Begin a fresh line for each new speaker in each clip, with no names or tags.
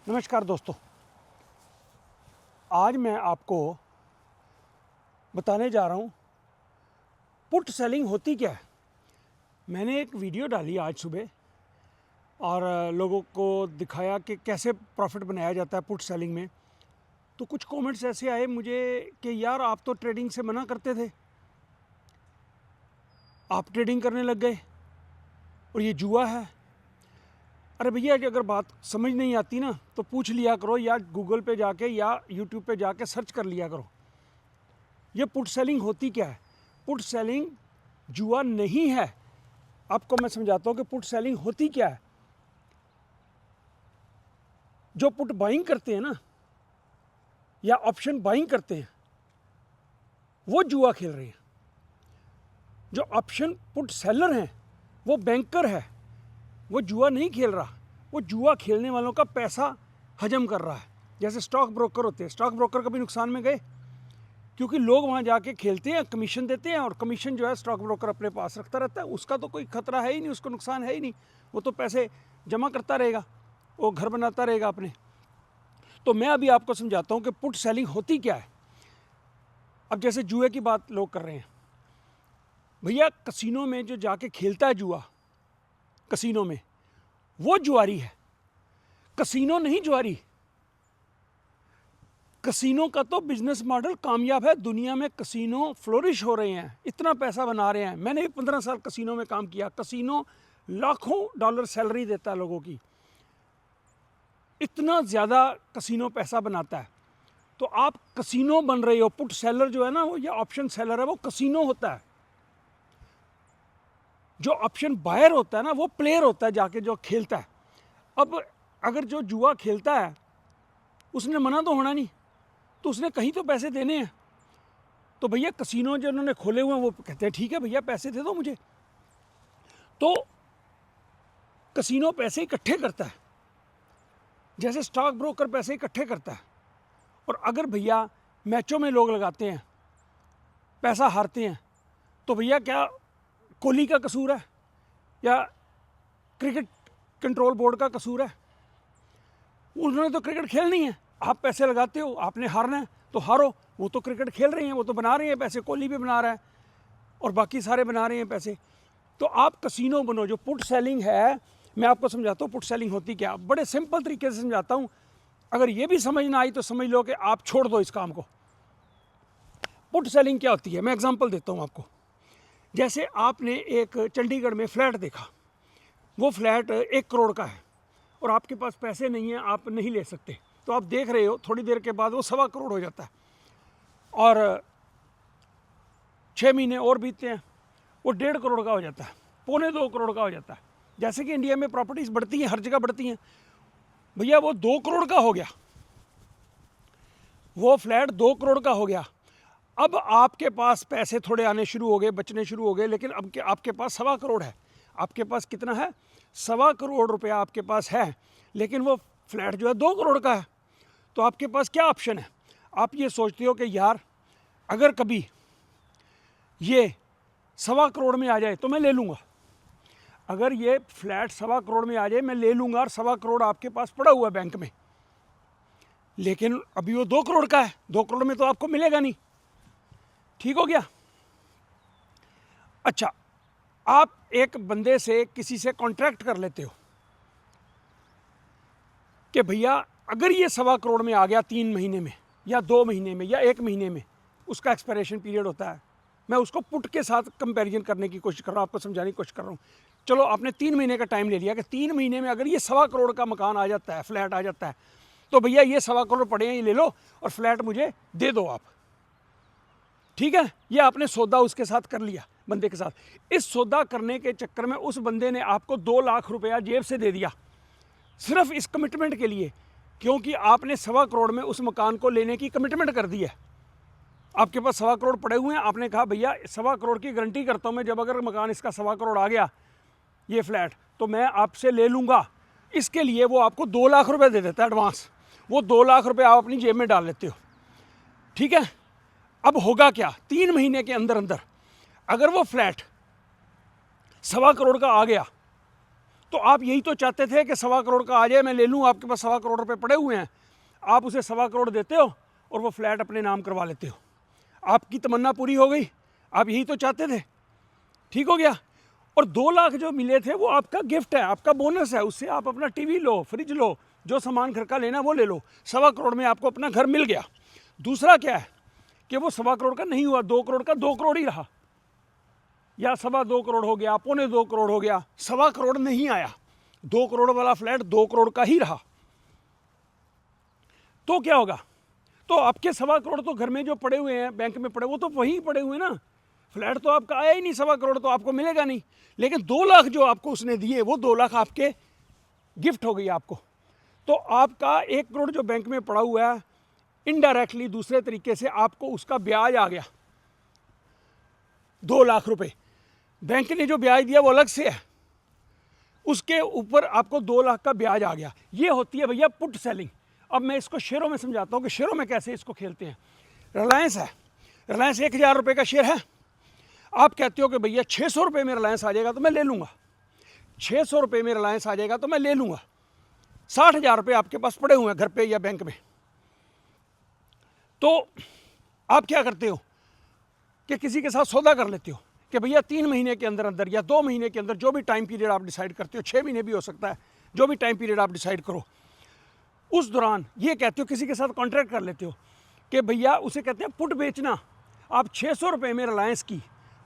नमस्कार दोस्तों, आज मैं आपको बताने जा रहा हूँ पुट सेलिंग होती क्या है। मैंने एक वीडियो डाली आज सुबह और लोगों को दिखाया कि कैसे प्रॉफिट बनाया जाता है पुट सेलिंग में। तो कुछ कमेंट्स ऐसे आए मुझे कि यार आप तो ट्रेडिंग से मना करते थे, आप ट्रेडिंग करने लग गए और ये जुआ है। अरे भैया, अगर बात समझ नहीं आती ना तो पूछ लिया करो, या गूगल पे जाके या यूट्यूब पे जाके सर्च कर लिया करो। ये पुट सेलिंग होती क्या है। पुट सेलिंग जुआ नहीं है। आपको मैं समझाता हूँ कि पुट सेलिंग होती क्या है। जो पुट बाइंग करते हैं ना या ऑप्शन बाइंग करते हैं वो जुआ खेल रहे हैं। जो ऑप्शन पुट सेलर हैं वो बैंकर है, वो जुआ नहीं खेल रहा, वो जुआ खेलने वालों का पैसा हजम कर रहा है। जैसे स्टॉक ब्रोकर होते हैं, स्टॉक ब्रोकर कभी नुकसान में गए क्योंकि लोग वहाँ जाके खेलते हैं, कमीशन देते हैं और कमीशन जो है स्टॉक ब्रोकर अपने पास रखता रहता है। उसका तो कोई खतरा है ही नहीं, उसको नुकसान है ही नहीं, वो तो पैसे जमा करता रहेगा, वो घर बनाता रहेगा अपने। तो मैं अभी आपको समझाता हूँ कि पुट सेलिंग होती क्या है। अब जैसे जुए की बात लोग कर रहे हैं, भैया कसिनो में जो जाके खेलता है जुआ, कसिनो में वो जुआरी है, कसिनो नहीं जुआरी। कसिनो का तो बिजनेस मॉडल कामयाब है, दुनिया में कसिनो फ्लोरिश हो रहे हैं, इतना पैसा बना रहे हैं। मैंने भी 15 साल कसिनो में काम किया। कसिनो लाखों डॉलर सैलरी देता है लोगों की, इतना ज़्यादा कसिनो पैसा बनाता है। तो आप कसिनो बन रहे हो। पुट सेलर जो है ना, वो या ऑप्शन सेलर है, वो कसिनो होता है। जो ऑप्शन बायर होता है ना, वो प्लेयर होता है जाके जो खेलता है। अब अगर जो जुआ खेलता है उसने मना तो होना नहीं, तो उसने कहीं तो पैसे देने हैं। तो भैया कसिनो जो उन्होंने खोले हुए हैं वो कहते हैं ठीक है भैया पैसे दे दो मुझे। तो कसिनो पैसे इकट्ठे करता है, जैसे स्टॉक ब्रोकर पैसे इकट्ठे करता है। और अगर भैया मैचों में लोग लगाते हैं, पैसा हारते हैं, तो भैया क्या कोहली का कसूर है या क्रिकेट कंट्रोल बोर्ड का कसूर है? उन्होंने तो क्रिकेट खेलनी है। आप पैसे लगाते हो, आपने हारना है तो हारो। वो तो क्रिकेट खेल रहे हैं, वो तो बना रहे हैं पैसे, कोहली भी बना रहा है और बाकी सारे बना रहे हैं पैसे। तो आप कसिनो बनो। जो पुट सेलिंग है, मैं आपको समझाता हूँ पुट सेलिंग होती क्या। बड़े सिंपल तरीके से समझाता हूँ। अगर ये भी समझ ना आई तो समझ लो कि आप छोड़ दो इस काम को। पुट सेलिंग क्या होती है, मैं एग्जांपल देता हूँ आपको। जैसे आपने एक चंडीगढ़ में फ्लैट देखा, वो फ्लैट 1 करोड़ का है और आपके पास पैसे नहीं है, आप नहीं ले सकते। तो आप देख रहे हो थोड़ी देर के बाद वो 1.25 करोड़ हो जाता है और 6 महीने और बीतते हैं, वो 1.5 करोड़ का हो जाता है, 1.25 करोड़ का हो जाता है। जैसे कि इंडिया में प्रॉपर्टीज बढ़ती हैं, हर जगह बढ़ती हैं। भैया वो 2 करोड़ का हो गया, वो फ्लैट 2 करोड़ का हो गया। अब आपके पास पैसे थोड़े आने शुरू हो गए, बचने शुरू हो गए, लेकिन अब आपके पास 1.25 करोड़ है। आपके पास कितना है? 1.25 करोड़ रुपया आपके पास है, लेकिन वो फ्लैट जो है 2 करोड़ का है। तो आपके पास क्या ऑप्शन है? आप ये सोचते हो कि यार अगर कभी ये 1.25 करोड़ में आ जाए तो मैं ले लूँगा। अगर ये फ्लैट 1.25 करोड़ में आ जाए मैं ले लूँगा, और 1.25 करोड़ आपके पास पड़ा हुआ है बैंक में। लेकिन अभी वो 2 करोड़ का है, 2 करोड़ में तो आपको मिलेगा नहीं। ठीक हो गया? अच्छा, आप एक बंदे से, किसी से कॉन्ट्रैक्ट कर लेते हो कि भैया अगर ये 1.25 करोड़ में आ गया 3 महीने में या 2 महीने में या 1 महीने में, उसका एक्सपायरेशन पीरियड होता है। मैं उसको पुट के साथ कंपैरिजन करने की कोशिश कर रहा हूँ, आपको समझाने की कोशिश कर रहा हूँ। चलो आपने 3 महीने का टाइम ले लिया कि 3 महीने में अगर ये 1.25 करोड़ का मकान आ जाता है, फ्लैट आ जाता है, तो भैया ये 1.25 करोड़ पड़े हैं, ये ले लो और फ्लैट मुझे दे दो आप। ठीक है, ये आपने सौदा उसके साथ कर लिया, बंदे के साथ। इस सौदा करने के चक्कर में उस बंदे ने आपको 2 लाख रुपया जेब से दे दिया, सिर्फ इस कमिटमेंट के लिए, क्योंकि आपने 1.25 करोड़ में उस मकान को लेने की कमिटमेंट कर दी है। आपके पास 1.25 करोड़ पड़े हुए हैं, आपने कहा भैया 1.25 करोड़ की गारंटी करता हूँ मैं, जब अगर मकान इसका 1.25 करोड़ आ गया ये फ्लैट, तो मैं आपसे ले लूँगा। इसके लिए वो आपको 2 लाख रुपये दे देता है एडवांस। वो 2 लाख रुपये आप अपनी जेब में डाल लेते हो। ठीक है, अब होगा क्या? 3 महीने के अंदर अंदर अगर वो फ्लैट 1.25 करोड़ का आ गया तो आप यही तो चाहते थे कि 1.25 करोड़ का आ जाए, मैं ले लूँ, आपके पास 1.25 करोड़ रुपए पड़े हुए हैं, आप उसे 1.25 करोड़ देते हो और वो फ्लैट अपने नाम करवा लेते हो। आपकी तमन्ना पूरी हो गई, आप यही तो चाहते थे, ठीक हो गया। और 2 लाख जो मिले थे वो आपका गिफ्ट है, आपका बोनस है, उससे आप अपना टीवी लो, फ्रिज लो, जो सामान घर का लेना वो ले लो। 1.25 करोड़ में आपको अपना घर मिल गया। दूसरा क्या है कि वो 1.25 करोड़ का नहीं हुआ, 2 करोड़ का 2 करोड़ ही रहा, या 2.25 करोड़ हो गया, 2.25 करोड़ हो गया, 1.25 करोड़ नहीं आया, 2 करोड़ वाला फ्लैट 2 करोड़ का ही रहा। तो क्या होगा? तो आपके 1.25 करोड़ तो घर में जो पड़े हुए हैं, बैंक में पड़े, वो तो वहीं पड़े हुए ना, फ्लैट तो आपका आया ही नहीं, 1.25 करोड़ तो आपको मिलेगा नहीं। लेकिन 2 लाख जो आपको उसने दिए, वो 2 लाख आपके गिफ्ट हो गई आपको। तो आपका 1 करोड़ जो बैंक में पड़ा हुआ है, इनडायरेक्टली दूसरे तरीके से आपको उसका ब्याज आ गया 2 लाख रुपए। बैंक ने जो ब्याज दिया वो अलग से है, उसके ऊपर आपको 2 लाख का ब्याज आ गया। ये होती है भैया पुट सेलिंग। अब मैं इसको शेयरों में समझाता हूँ कि शेयरों में कैसे इसको खेलते हैं। रिलायंस है, रिलायंस 1000 रुपये का शेयर है, आप कहते हो कि भैया 600 रुपये में रिलायंस आ जाएगा तो मैं ले लूँगा, 600 रुपये में रिलायंस आ जाएगा तो मैं ले लूँगा। 60,000 रुपये आपके पास पड़े हुए हैं घर पे या बैंक में, तो आप क्या करते हो कि किसी के साथ सौदा कर लेते हो कि भैया 3 महीने के अंदर अंदर या 2 महीने के अंदर, जो भी टाइम पीरियड आप डिसाइड करते हो, 6 महीने भी हो सकता है, जो भी टाइम पीरियड आप डिसाइड करो, उस दौरान ये कहते हो, किसी के साथ कॉन्ट्रैक्ट कर लेते हो कि भैया, उसे कहते हैं पुट बेचना। आप 600 रुपये में रिलायंस की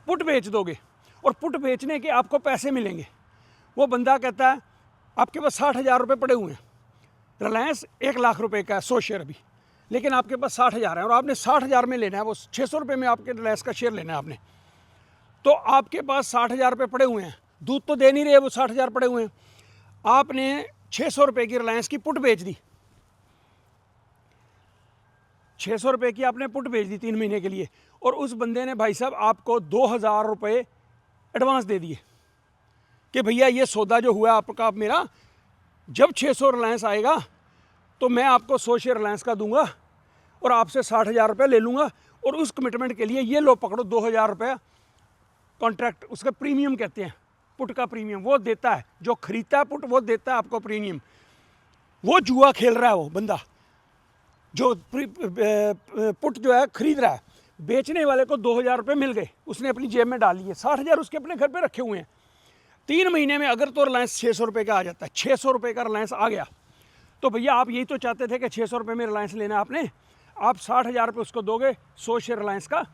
पुट बेच दोगे और पुट बेचने के आपको पैसे मिलेंगे। वो बंदा कहता है आपके पास 60,000 रुपये पड़े हुए हैं, रिलायंस 1 लाख रुपए का है, 100 शेयर अभी, लेकिन आपके पास 60,000 है और आपने 60,000 में लेना है, वो 600 रुपये में आपके रिलायंस का शेयर लेना है आपने। तो आपके पास 60,000 रुपये पड़े हुए हैं, दूध तो दे नहीं रहे, वो 60,000 पड़े हुए हैं, आपने 600 रुपये की रिलायंस की पुट बेच दी, 600 रुपये की आपने पुट बेच दी 3 महीने के लिए, और उस बंदे ने भाई साहब आपको 2,000 रुपये एडवांस दे दिए कि भैया ये सौदा जो हुआ आपका मेरा, जब 600 रिलायंस आएगा तो मैं आपको 100 शेयर रिलायंस का दूंगा और आपसे 60,000 रुपये ले लूँगा, और उस कमिटमेंट के लिए ये लो पकड़ो 2,000 रुपये कॉन्ट्रैक्ट, उसका प्रीमियम कहते हैं, पुट का प्रीमियम वो देता है, जो खरीदता है पुट वो देता है आपको प्रीमियम। वो जुआ खेल रहा है वो बंदा जो पुट जो है खरीद रहा है, बेचने वाले को 2,000 रुपये मिल गए, उसने अपनी जेब में डाल लिए, 60,000 उसके अपने घर पे रखे हुए हैं। 3 महीने में अगर तो रिलायंस 600 रुपये का आ जाता है, 600 रुपये का रिलायंस आ गया, तो भैया आप यही तो चाहते थे कि 600 रुपये में रिलायंस लेना आपने, आप 60,000 रुपये उसको दोगे, 100 शेयर रिलायंस का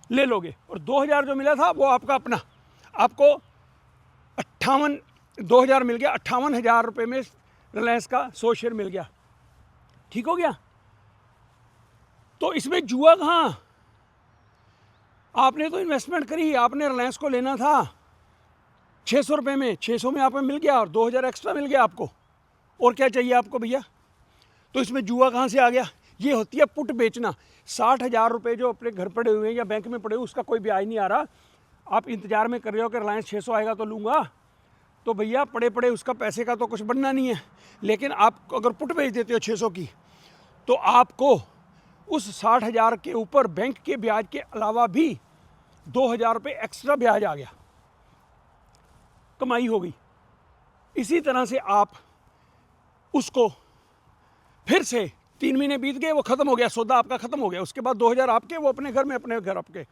ले लोगे, और 2,000 जो मिला था वो आपका अपना, आपको 2,000 मिल गया, 58,000 रुपये में रिलायंस का 100 शेयर मिल गया, ठीक हो गया। तो इसमें जुआ कहाँ? आपने तो इन्वेस्टमेंट करी, आपने रिलायंस को लेना था 600 रुपये में, 600 में आपको मिल गया और 2,000 एक्स्ट्रा मिल गया आपको, और क्या चाहिए आपको भैया? तो इसमें जुआ कहाँ से आ गया? ये होती है पुट बेचना। 60,000 रुपये जो अपने घर पड़े हुए हैं या बैंक में पड़े हुए, उसका कोई ब्याज नहीं आ रहा, आप इंतजार में कर रहे हो कि रिलायंस 600 आएगा तो लूँगा, तो भैया पड़े पड़े उसका पैसे का तो कुछ बनना नहीं है। लेकिन आप अगर पुट बेच देते हो 600 की, तो आपको उस 60,000 के ऊपर बैंक के ब्याज के अलावा भी 2,000 रुपये एक्स्ट्रा ब्याज आ गया, कमाई हो गई। इसी तरह से आप उसको फिर से 3 महीने बीत गए, वो ख़त्म हो गया, सौदा आपका ख़त्म हो गया, उसके बाद 2,000 आपके, वो अपने घर में, अपने घर आपके,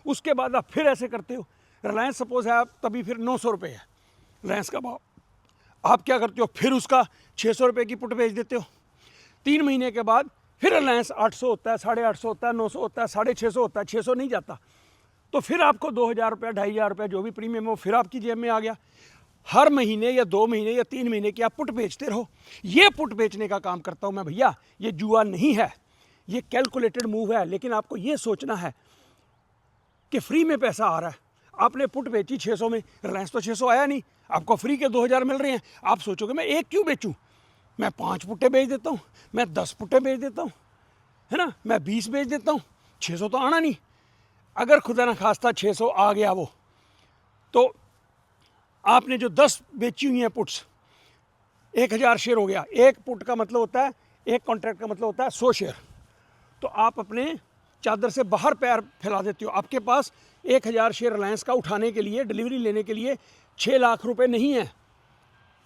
उसके बाद आप फिर ऐसे करते हो। रिलायंस सपोज है आप तभी फिर 900 रुपये है रिलायंस का भाव, आप क्या करते हो, फिर उसका 600 रुपये की पुट बेच देते हो। 3 महीने के बाद फिर रिलायंस 800 होता है, 850 होता है, 900 होता है, 650 होता है, 600 नहीं जाता, तो फिर आपको 2,000 रुपये, 2,500 रुपये जो भी प्रीमियम हो फिर आपकी जेब में आ गया। हर महीने या 2 महीने या 3 महीने की आप पुट बेचते रहो। ये पुट बेचने का काम करता हूँ मैं भैया, ये जुआ नहीं है, ये कैलकुलेटेड मूव है। लेकिन आपको ये सोचना है कि फ्री में पैसा आ रहा है, आपने पुट बेची 600 में, रिलायंस तो 600 आया नहीं, आपको फ्री के 2,000 मिल रहे हैं, आप सोचोगे मैं एक क्यों बेचूं, मैं 5 पुट्टे बेच देता हूँ, मैं 10 पुट्टे बेच देता हूँ, है ना, मैं 20 बेच देता हूँ, 600 तो आना नहीं। अगर खुदा न खास्ता 600 आ गया वो, तो आपने जो 10 बेची हुई हैं पुट्स, 1,000 शेयर हो गया। एक पुट का मतलब होता है, एक कॉन्ट्रैक्ट का मतलब होता है 100 शेयर। तो आप अपने चादर से बाहर पैर फैला देते हो। आपके पास 1,000 शेयर रिलायंस का उठाने के लिए, डिलीवरी लेने के लिए 6 लाख रुपए नहीं है,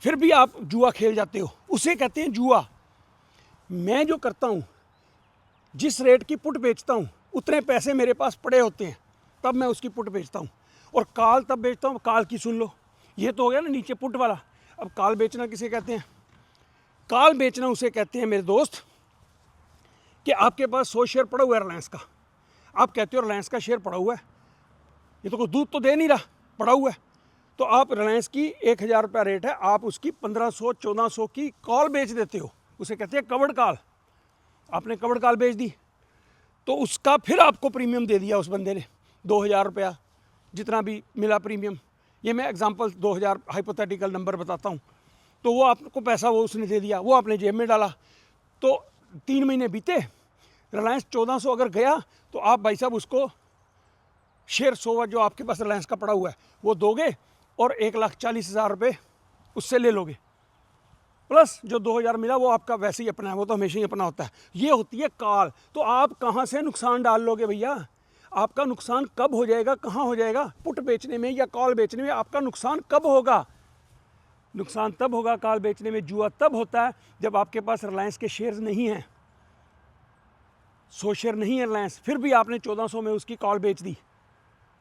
फिर भी आप जुआ खेल जाते हो, उसे कहते हैं जुआ। मैं जो करता हूँ, जिस रेट की पुट बेचता हूँ उतने पैसे मेरे पास पड़े होते हैं, तब मैं उसकी पुट बेचता हूँ। और कॉल तब बेचता हूँ, कॉल की सुन लो, ये तो हो गया ना नीचे पुट वाला। अब कॉल बेचना किसे कहते हैं? कॉल बेचना उसे कहते हैं मेरे दोस्त कि आपके पास 100 शेयर पड़ा हुआ है रिलायंस का, आप कहते हो रिलायंस का शेयर पड़ा हुआ है, ये तो कोई दूध तो दे नहीं रहा, पड़ा हुआ है, तो आप रिलायंस की 1000 रुपया रेट है, आप उसकी 1500-1400 की कॉल बेच देते हो, उसे कहते हैं कवर्ड कॉल। आपने कवर्ड कॉल बेच दी तो उसका फिर आपको प्रीमियम दे दिया उस बंदे ने 2000 रुपया, जितना भी मिला प्रीमियम। ये मैं एग्जांपल 2000 हाइपोथेटिकल नंबर बताता हूँ। तो वो आपको पैसा वो उसने दे दिया, वो आपने जेब में डाला। तो 3 महीने बीते, रिलायंस 1400 अगर गया तो आप भाई साहब उसको शेयर 100 जो आपके पास रिलायंस का पड़ा हुआ है वो दोगे और 1,40,000 रुपये उससे ले लोगे, प्लस जो 2000 मिला वो आपका वैसे ही अपना है, वो तो हमेशा ही अपना होता है। ये होती है कॉल। तो आप कहाँ से नुकसान डाल लोगे भैया? आपका नुकसान कब हो जाएगा, कहाँ हो जाएगा? पुट बेचने में या कॉल बेचने में आपका नुकसान कब होगा? नुकसान तब होगा कॉल बेचने में, जुआ तब होता है जब आपके पास रिलायंस के शेयर्स नहीं हैं, 100 शेयर नहीं है रिलायंस, फिर भी आपने 1400 में उसकी कॉल बेच दी,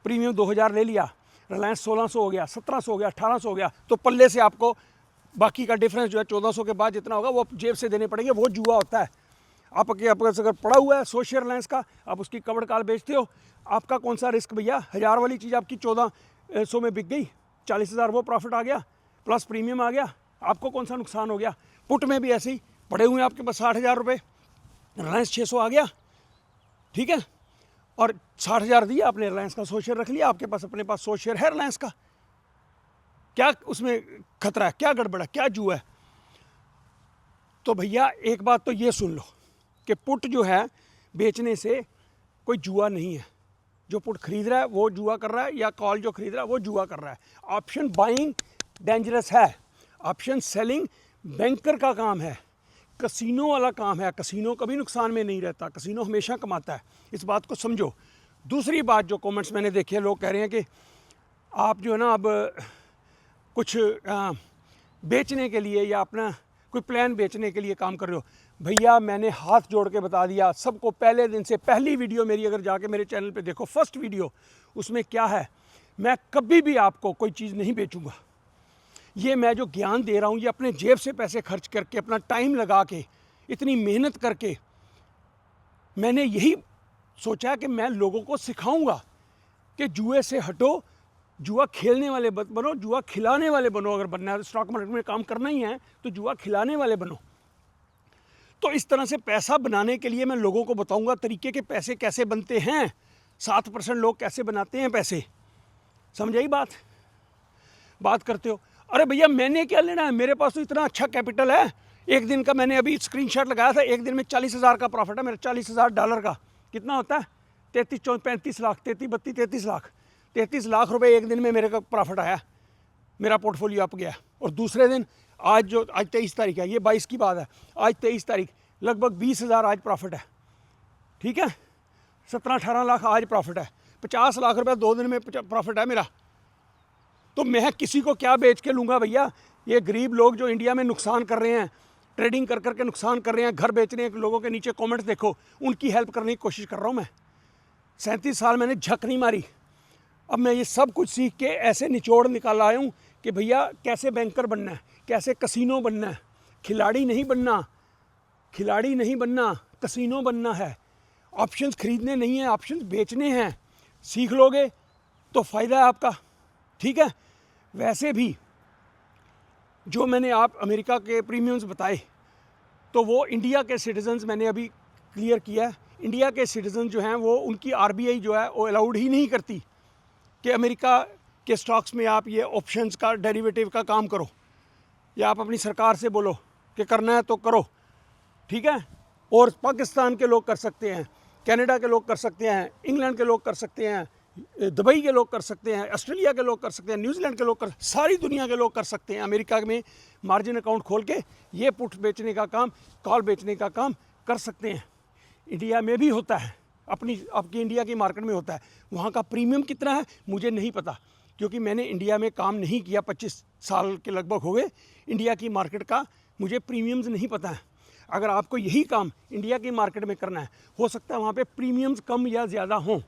प्रीमियम 2000 ले लिया, रिलायंस 1600 हो गया, 1700 हो गया, 1800 हो गया, तो पल्ले से आपको बाकी का डिफरेंस जो है 1400 के बाद जितना होगा वो जेब से देने पड़ेंगे। वो जुआ होता है। आपके अगर पड़ा हुआ है 100 शेयर रिलायंस का, आप उसकी कवर्ड कॉल बेचते हो, आपका कौन सा रिस्क भैया? 1000 वाली चीज़ आपकी 1400 में बिक गई, 40,000 वो प्रॉफिट आ गया, प्लस प्रीमियम आ गया, आपको कौन सा नुकसान हो गया? पुट में भी ऐसे ही पड़े हुए हैं आपके पास 60,000 रुपये, रिलायंस 600 आ गया, ठीक है, और 60,000 दिया आपने, रिलायंस का 100 शेयर रख लिया, आपके पास अपने पास 100 शेयर है रिलायंस का। क्या उसमें खतरा है? क्या गड़बड़ है? क्या जुआ है? तो भैया एक बात तो ये सुन लो कि पुट जो है बेचने से कोई जुआ नहीं है। जो पुट खरीद रहा है वो जुआ कर रहा है, या कॉल जो खरीद रहा है वो जुआ कर रहा है। ऑप्शन बाइंग डेंजरस है, ऑप्शन सेलिंग बैंकर का काम है, कसिनो वाला काम है। कसिनो कभी नुकसान में नहीं रहता, कसिनो हमेशा कमाता है, इस बात को समझो। दूसरी बात जो कमेंट्स मैंने देखे हैं, लोग कह रहे हैं कि आप जो है ना अब कुछ बेचने के लिए या अपना कोई प्लान बेचने के लिए काम कर रहे हो। भैया मैंने हाथ जोड़ के बता दिया सबको, पहले दिन से, पहली वीडियो मेरी अगर जाके मेरे चैनल पे देखो, फर्स्ट वीडियो, उसमें क्या है, मैं कभी भी आपको कोई चीज़ नहीं बेचूंगा। ये मैं जो ज्ञान दे रहा हूँ ये अपने जेब से पैसे खर्च करके, अपना टाइम लगा के, इतनी मेहनत करके मैंने यही सोचा कि मैं लोगों को सिखाऊंगा कि जुए से हटो, जुआ खेलने वाले बनो, जुआ खिलाने वाले बनो। अगर बनना है तो स्टॉक मार्केट में काम करना ही है तो जुआ खिलाने वाले बनो। तो इस तरह से पैसा बनाने के लिए मैं लोगों को बताऊंगा तरीके के पैसे कैसे बनते हैं, 7% लोग कैसे बनाते हैं पैसे। समझ आई बात करते हो, अरे भैया मैंने क्या लेना है, मेरे पास तो इतना अच्छा कैपिटल है। एक दिन का मैंने अभी स्क्रीनशॉट लगाया था, एक दिन में 40,000 का प्रॉफिट है मेरा, $40,000 का। कितना होता है? 33 लाख, 33 लाख रुपए एक दिन में मेरे का प्रॉफिट आया, मेरा पोर्टफोलियो अप गया। और दूसरे दिन आज 23 तारीख है, ये 22 की बात है, आज 23 तारीख, लगभग 20,000 आज प्रॉफिट है, ठीक है, 17-18 लाख आज प्रॉफिट है, 50 लाख रुपए 2 दिन में प्रॉफिट है मेरा। तो मैं किसी को क्या बेच के लूँगा भैया? ये गरीब लोग जो इंडिया में नुकसान कर रहे हैं, ट्रेडिंग कर करके नुकसान कर रहे हैं, घर बेच रहे हैं, लोगों के नीचे कमेंट्स देखो, उनकी हेल्प करने की कोशिश कर रहा हूँ मैं। 37 साल मैंने झक नहीं मारी। अब मैं ये सब कुछ सीख के ऐसे निचोड़ निकाल आया हूँ कि भैया कैसे बैंकर बनना है, कैसे कसिनो बनना है। खिलाड़ी नहीं बनना, कसिनो बनना है। ऑप्शंस खरीदने नहीं है, ऑप्शंस बेचने हैं। सीख लोगे तो फ़ायदा है आपका, ठीक है। वैसे भी जो मैंने आप अमेरिका के प्रीमियम्स बताए, तो वो इंडिया के सिटीजन्स मैंने अभी क्लियर किया है। इंडिया के सिटीजन जो हैं वो, उनकी आरबीआई जो है वो अलाउड ही नहीं करती कि अमेरिका के स्टॉक्स में आप ये ऑप्शंस का, डेरिवेटिव का काम करो, या आप अपनी सरकार से बोलो कि करना है तो करो, ठीक है। और पाकिस्तान के लोग कर सकते हैं, कनाडा के लोग कर सकते हैं, इंग्लैंड के लोग कर सकते हैं, दुबई के लोग कर सकते हैं, ऑस्ट्रेलिया के लोग कर सकते हैं, न्यूजीलैंड के लोग सारी दुनिया के लोग कर सकते हैं। अमेरिका में मार्जिन अकाउंट खोल के ये पुट बेचने का काम, कॉल बेचने का काम कर सकते हैं। इंडिया में भी होता है, आपकी इंडिया की मार्केट में होता है। वहाँ का प्रीमियम कितना है मुझे नहीं पता, क्योंकि मैंने इंडिया में काम नहीं किया, 25 साल के लगभग हो गए। इंडिया की मार्केट का मुझे प्रीमियम्स नहीं पता है। अगर आपको यही काम इंडिया की मार्केट में करना है, हो सकता है वहाँ पे प्रीमियम्स कम या ज़्यादा हों।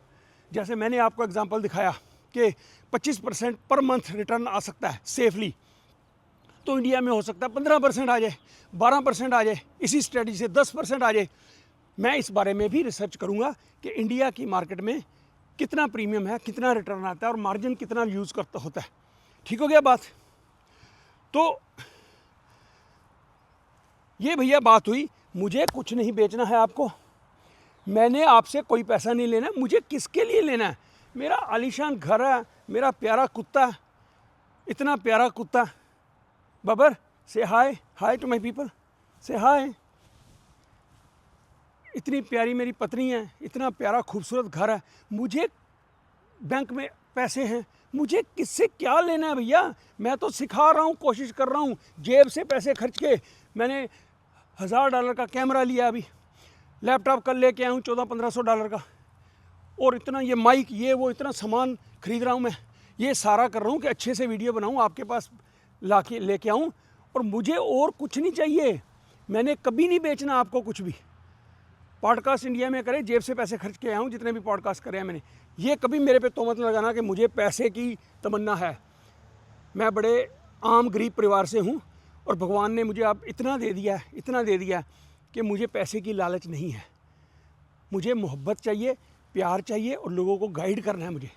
जैसे मैंने आपको एग्जांपल दिखाया कि 25% पर मंथ रिटर्न आ सकता है सेफली, तो इंडिया में हो सकता है 15% आ जाए, 12% आ जाए, इसी स्ट्रेटजी से 10% आ जाए। मैं इस बारे में भी रिसर्च करूँगा कि इंडिया की मार्केट में कितना प्रीमियम है, कितना रिटर्न आता है और मार्जिन कितना यूज़ करता होता है। ठीक हो गया बात। तो ये भैया बात हुई, मुझे कुछ नहीं बेचना है आपको, मैंने आपसे कोई पैसा नहीं लेना। मुझे किसके लिए लेना है? मेरा आलीशान घर है, मेरा प्यारा कुत्ता, इतना प्यारा कुत्ता। बबर, से हाय, हाय टू माय पीपल, से हाय। इतनी प्यारी मेरी पत्नी है, इतना प्यारा खूबसूरत घर है, मुझे बैंक में पैसे हैं, मुझे किससे क्या लेना है भैया? मैं तो सिखा रहा हूँ, कोशिश कर रहा हूँ, जेब से पैसे खर्च के मैंने $1000 का कैमरा लिया, अभी लैपटॉप कल लेके आया हूँ $1400-1500 का, और इतना ये माइक, ये वो, इतना सामान खरीद रहा हूँ मैं। ये सारा कर रहा हूँ कि अच्छे से वीडियो बनाऊँ, आपके पास ला के लेके आऊँ, और मुझे और कुछ नहीं चाहिए। मैंने कभी नहीं बेचना आपको कुछ भी। पॉडकास्ट इंडिया में करे, जेब से पैसे खर्च के आया हूँ, जितने भी पॉडकास्ट करे हैं मैंने। ये कभी मेरे पे तोहमत लगाना कि मुझे पैसे की तमन्ना है। मैं बड़े आम गरीब परिवार से हूँ और भगवान ने मुझे अब इतना दे दिया है, इतना दे दिया है कि मुझे पैसे की लालच नहीं है। मुझे मोहब्बत चाहिए, प्यार चाहिए और लोगों को गाइड करना है मुझे।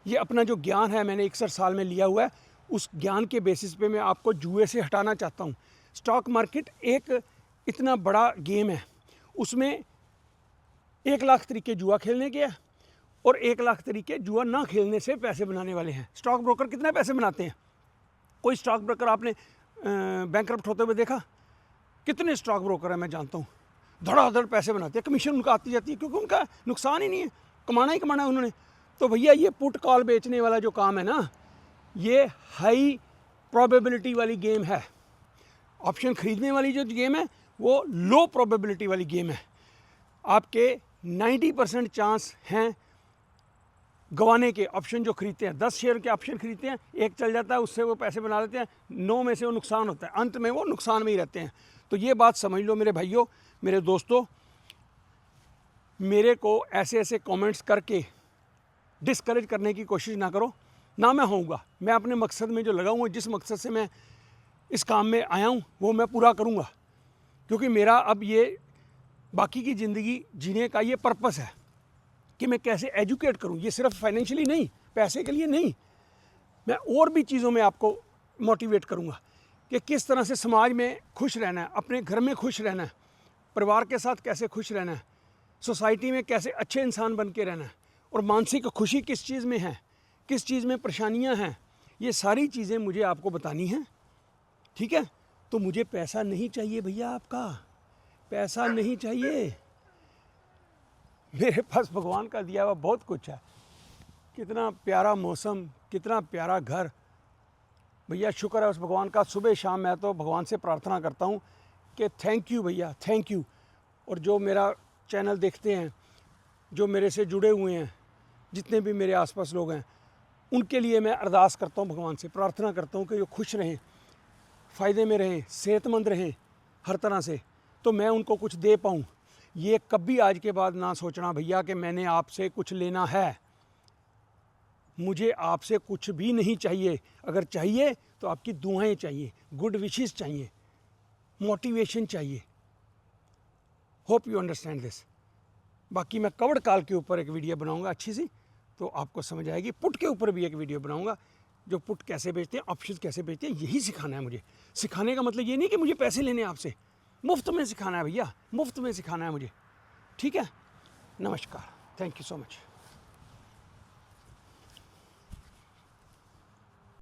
ये अपना जो ज्ञान है मैंने 61 साल में लिया हुआ है, उस ज्ञान के बेसिस पे मैं आपको जुए से हटाना चाहता हूँ। स्टॉक मार्केट एक इतना बड़ा गेम है, उसमें 1 लाख तरीके जुआ खेलने के हैं और 1 लाख तरीके जुआ ना खेलने से पैसे बनाने वाले हैं। स्टॉक ब्रोकर कितने पैसे बनाते हैं? कोई स्टॉक ब्रोकर आपने बैंकरप्ट होते हुए देखा? कितने स्टॉक ब्रोकर हैं मैं जानता हूँ, धड़ाधड़ पैसे बनाते हैं, कमीशन उनका आती जाती है, क्योंकि उनका नुकसान ही नहीं है, कमाना ही कमाना है उन्होंने। तो भैया ये पुट कॉल बेचने वाला जो काम है ना, ये हाई प्रोबेबिलिटी वाली गेम है। ऑप्शन खरीदने वाली जो गेम है वो लो प्रोबेबिलिटी वाली गेम है। आपके 90% चांस हैं गंवाने के। ऑप्शन जो खरीदते हैं, 10 शेयर के ऑप्शन खरीदते हैं, एक चल जाता है, उससे वो पैसे बना लेते हैं, 9 में से वो नुकसान होता है, अंत में वो नुकसान में ही रहते हैं। तो ये बात समझ लो मेरे भाइयों, मेरे दोस्तों। मेरे को ऐसे ऐसे कमेंट्स करके डिस्करेज करने की कोशिश ना करो, ना मैं होऊंगा। मैं अपने मकसद में जो लगा हूँ, जिस मकसद से मैं इस काम में आया हूँ, वो मैं पूरा करूँगा। क्योंकि मेरा अब ये बाकी की ज़िंदगी जीने का ये पर्पस है कि मैं कैसे एजुकेट करूं। ये सिर्फ फाइनेंशियली नहीं, पैसे के लिए नहीं, मैं और भी चीज़ों में आपको मोटिवेट करूंगा कि किस तरह से समाज में खुश रहना है, अपने घर में खुश रहना है, परिवार के साथ कैसे खुश रहना है, सोसाइटी में कैसे अच्छे इंसान बन के रहना है, और मानसिक खुशी किस चीज़ में है, किस चीज़ में परेशानियां हैं। ये सारी चीज़ें मुझे आपको बतानी हैं, ठीक है? तो मुझे पैसा नहीं चाहिए भैया, आपका पैसा नहीं चाहिए। मेरे पास भगवान का दिया हुआ बहुत कुछ है। कितना प्यारा मौसम, कितना प्यारा घर। भैया शुक्र है उस भगवान का। सुबह शाम मैं तो भगवान से प्रार्थना करता हूँ कि थैंक यू भैया, थैंक यू। और जो मेरा चैनल देखते हैं, जो मेरे से जुड़े हुए हैं, जितने भी मेरे आसपास लोग हैं, उनके लिए मैं अरदास करता हूँ, भगवान से प्रार्थना करता हूँ कि वो खुश रहें, फ़ायदे में रहें, सेहतमंद रहें हर तरह से, तो मैं उनको कुछ दे पाऊँ। ये कभी आज के बाद ना सोचना भैया कि मैंने आपसे कुछ लेना है। मुझे आपसे कुछ भी नहीं चाहिए। अगर चाहिए तो आपकी दुआएं चाहिए, गुड विशेस चाहिए, मोटिवेशन चाहिए। Hope you understand this. बाकी मैं कवर्ड कॉल के ऊपर एक वीडियो बनाऊंगा अच्छी सी, तो आपको समझ आएगी। पुट के ऊपर भी एक वीडियो बनाऊंगा, जो पुट कैसे बेचते हैं, ऑप्शन कैसे बेचते हैं, यही सिखाना है मुझे। सिखाने का मतलब ये नहीं कि मुझे पैसे लेने आपसे, मुफ्त में सिखाना है भैया, मुफ्त में सिखाना है मुझे। ठीक है? नमस्कार, थैंक यू सो मच।